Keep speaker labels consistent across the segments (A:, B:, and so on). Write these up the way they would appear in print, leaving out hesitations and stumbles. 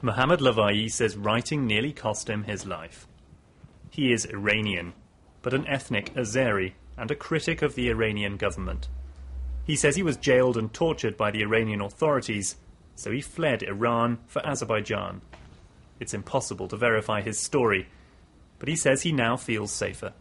A: Mohammad Lavai says writing nearly cost him his life. He is Iranian, but an ethnic Azeri and a critic of the Iranian government. He says he was jailed and tortured by the Iranian authorities, so he fled Iran for Azerbaijan. It's impossible to verify his story, but he says he now feels safer.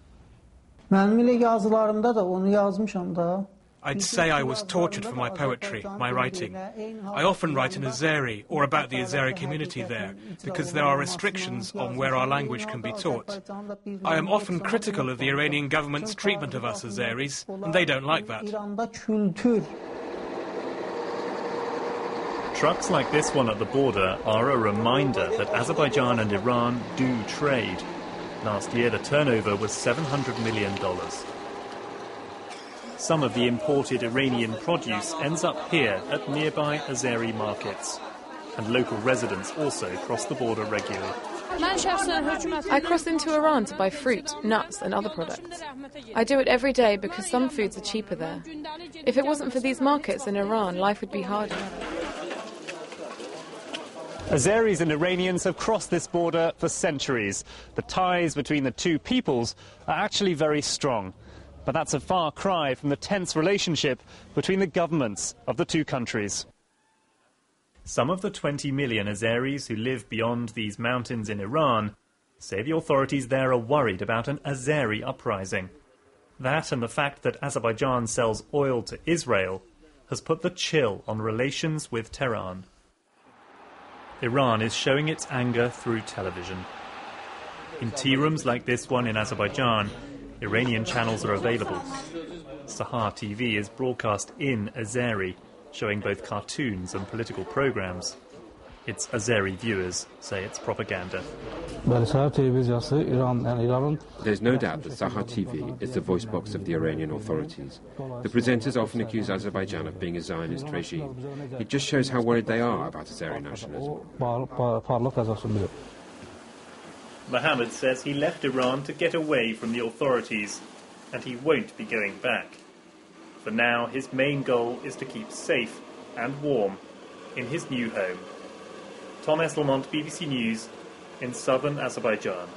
B: I'd say I was tortured for my poetry, my writing. I often write in Azeri or about the Azeri community there, because there are restrictions on where our language can be taught. I am often critical of the Iranian government's treatment of us Azeris, and they don't like that.
A: Trucks like this one at the border are a reminder that Azerbaijan and Iran do trade. Last year the turnover was $700 million. Some of the imported Iranian produce ends up here at nearby Azeri markets. And local residents also cross the border regularly.
C: I cross into Iran to buy fruit, nuts and other products. I do it every day because some foods are cheaper there. If it wasn't for these markets in Iran, life would be harder.
A: Azeris and Iranians have crossed this border for centuries. The ties between the two peoples are actually very strong. But that's a far cry from the tense relationship between the governments of the two countries. Some of the 20 million Azeris who live beyond these mountains in Iran say the authorities there are worried about an Azeri uprising. That and the fact that Azerbaijan sells oil to Israel has put the chill on relations with Tehran. Iran is showing its anger through television. In tea rooms like this one in Azerbaijan, Iranian channels are available. Sahar TV is broadcast in Azeri, showing both cartoons and political programs. Its Azeri viewers say it's propaganda.
D: There's no doubt that Sahar TV is the voice box of the Iranian authorities. The presenters often accuse Azerbaijan of being a Zionist regime. It just shows how worried they are about Azeri nationalism.
A: Mohammed says he left Iran to get away from the authorities, and he won't be going back. For now, his main goal is to keep safe and warm in his new home. Tom Esslemont, BBC News, in southern Azerbaijan.